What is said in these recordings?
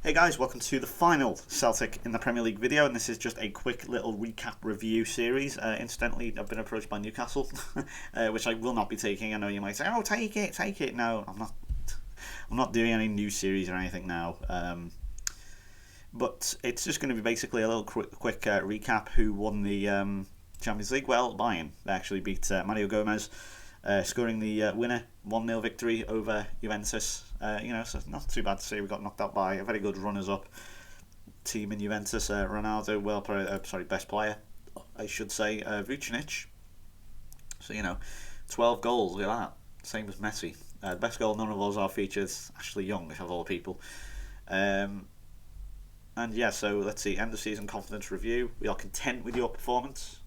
Hey guys, welcome to the final Celtic in the Premier League video, and this is just a quick little recap review series. Incidentally, I've been approached by Newcastle, which I will not be taking. I know you might say, "Oh, take it." No, I'm not. I'm not doing any new series or anything now. But it's just going to be basically a little quick recap. Who won the Champions League? Well, Bayern. They actually beat Mario Gomez, scoring the winner 1-0 victory over Juventus. So not too bad to say we got knocked out by a very good runners-up team in Juventus. Ronaldo, best player, I should say, Vucinic. So 12 goals. Look at that. Same as Messi. The best goal, none of us are featured. Ashley Young, of all people. So let's see. End of season confidence review. We are content with your performance.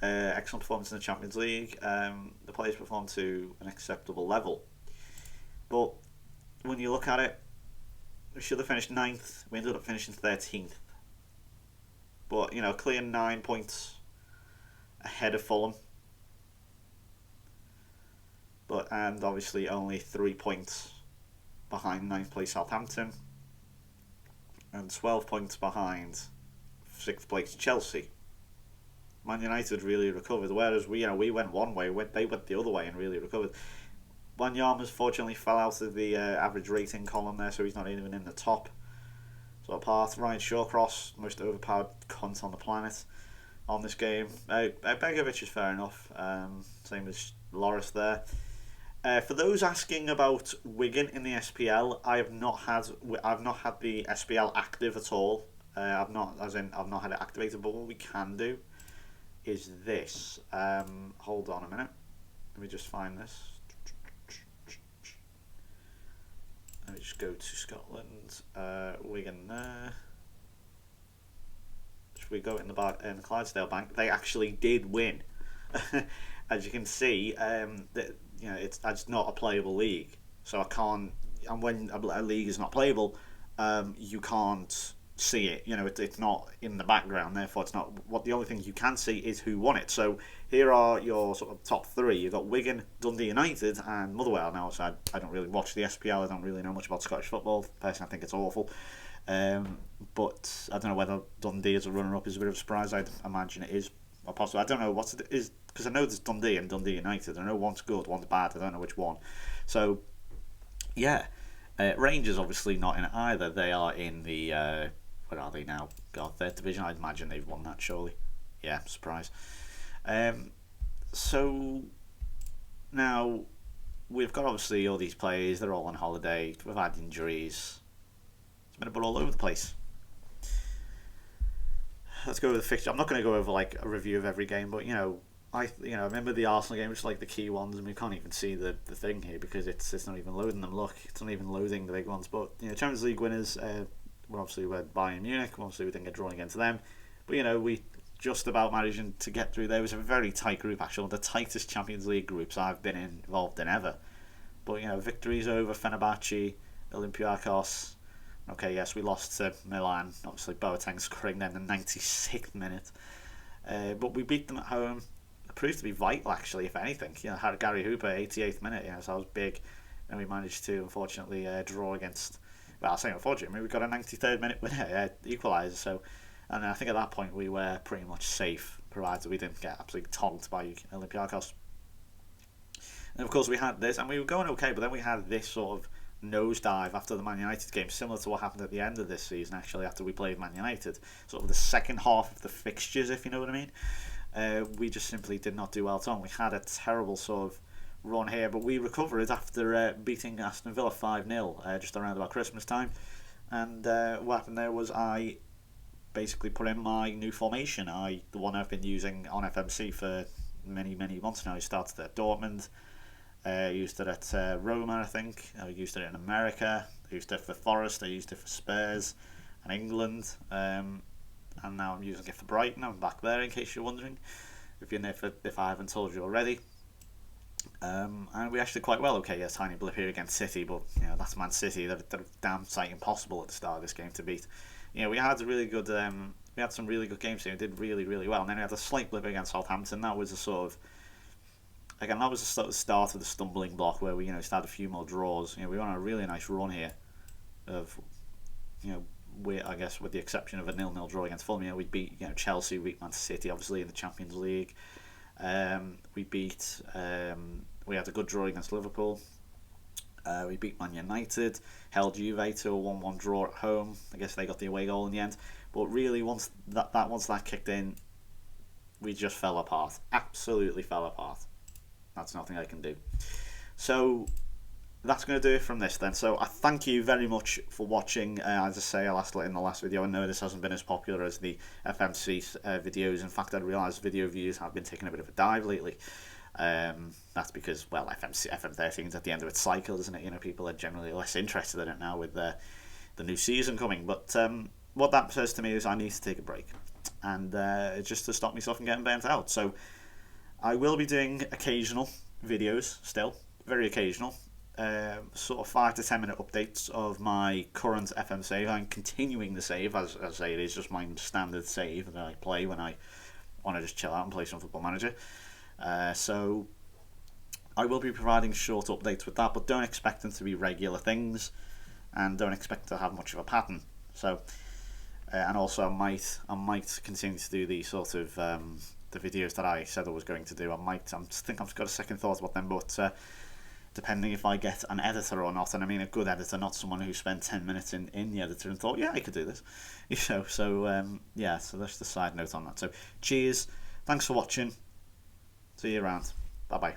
Excellent performance in the Champions League. The players performed to an acceptable level. But when you look at it, we should have finished 9th. We ended up finishing 13th. But, clear 9 points ahead of Fulham. And obviously only 3 points behind 9th place Southampton. And 12 points behind 6th place Chelsea. Man United really recovered, whereas we went one way, they went the other way and really recovered. Wanyama's fortunately fell out of the average rating column there, so he's not even in the top. So apart, Ryan Shawcross, most overpowered cunt on the planet on this game. Begovic is fair enough, same as Loris there. For those asking about Wigan in the SPL, I've not had the SPL active at all. I've not had it activated, but what we can do is this. Hold on a minute. Let me just find this. Let me just go to Scotland. Wigan there. Should we go in the Clydesdale Bank? They actually did win. As you can see, it's not a playable league, so I can't. And when a league is not playable, you can't see it. It's not in the background. Therefore, it's not. The only thing you can see is who won it. So here are your sort of top three. You've got Wigan, Dundee United, and Motherwell. Now, so I don't really watch the SPL. I don't really know much about Scottish football. Personally, I think it's awful. But I don't know whether Dundee as a runner-up is a bit of a surprise. I'd imagine it is. Or possibly, I don't know what it is, because I know there's Dundee and Dundee United. I know one's good, one's bad. I don't know which one. So, yeah. Rangers obviously not in it either. They are in the where are they now? God, third division. I'd imagine they've won that, surely. Yeah, surprise. So now we've got obviously all these players. They're all on holiday. We've had injuries. It's been a bit all over the place. Let's go over the fixture. I'm not going to go over like a review of every game, but I remember the Arsenal game, which is like the key ones, and we can't even see the thing here because it's not even loading them. Look, it's not even loading the big ones. But Champions League winners. We're Bayern Munich. Obviously, we didn't get drawn against them, but we just about managed to get through. There was a very tight group, actually, the tightest Champions League groups I've been involved in ever. But victories over Fenerbahce, Olympiacos. Okay, yes, we lost to Milan. Obviously, Boateng scoring then the 96th minute. But we beat them at home. It proved to be vital, actually, if anything. Had Gary Hooper, 88th minute. So that was big. And we managed to, unfortunately, draw against. Well, I say unfortunately, we got a 93rd minute winner, equaliser. So, and I think at that point we were pretty much safe, provided we didn't get absolutely togged by Olympiacos. And of course, we had this, and we were going okay, but then we had this sort of nosedive after the Man United game, similar to what happened at the end of this season, actually, after we played Man United. Sort of the second half of the fixtures, if you know what I mean. We just simply did not do well at all. We had a terrible sort of run here, but we recovered after beating Aston Villa 5-0 just around about Christmas time. And what happened there was I basically put in my new formation, the one I've been using on FMC for many months now. I started at Dortmund, used it at Roma, I think. I used it in America. I used it for Forest. I used it for Spurs and England. And now I'm using it for Brighton. I'm back there, in case you're wondering, if I haven't told you already. And we actually quite well. Okay, yeah, tiny blip here against City, but that's Man City. They're damn sight impossible at the start of this game to beat. We had a really good. We had some really good games here. We did really well, and then we had a slight blip against Southampton. That was a sort of. Again, that was the start of the stumbling block where we started a few more draws. We were on a really nice run here of I guess with the exception of a 0-0 draw against Fulham, we beat Chelsea, we beat Man City, obviously in the Champions League. We beat. We had a good draw against Liverpool. We beat Man United, held Juve to a 1-1 draw at home. I guess they got the away goal in the end. But really, once that kicked in, we just fell apart. Absolutely fell apart. That's nothing I can do. So that's going to do it from this then. So I thank you very much for watching. As I say in the last video, I know this hasn't been as popular as the FMC videos. In fact, I realised video views have been taking a bit of a dive lately. That's because, well, FM13 is at the end of its cycle, isn't it? People are generally less interested in it now with the new season coming. But what that says to me is I need to take a break, and just to stop myself from getting burnt out. So I will be doing occasional videos still, very occasional, sort of 5 to 10 minute updates of my current FM save. I'm continuing the save, as I say, it is just my standard save that I play when I want to just chill out and play some Football Manager. So I will be providing short updates with that, but don't expect them to be regular things, and don't expect to have much of a pattern. So, and also I might continue to do the sort of the videos that I said I was going to do. I think I've got a second thought about them, but depending if I get an editor or not, and I mean a good editor, not someone who spent 10 minutes in the editor and thought, yeah, I could do this. So that's the side note on that. So cheers, thanks for watching. See you around. Bye bye.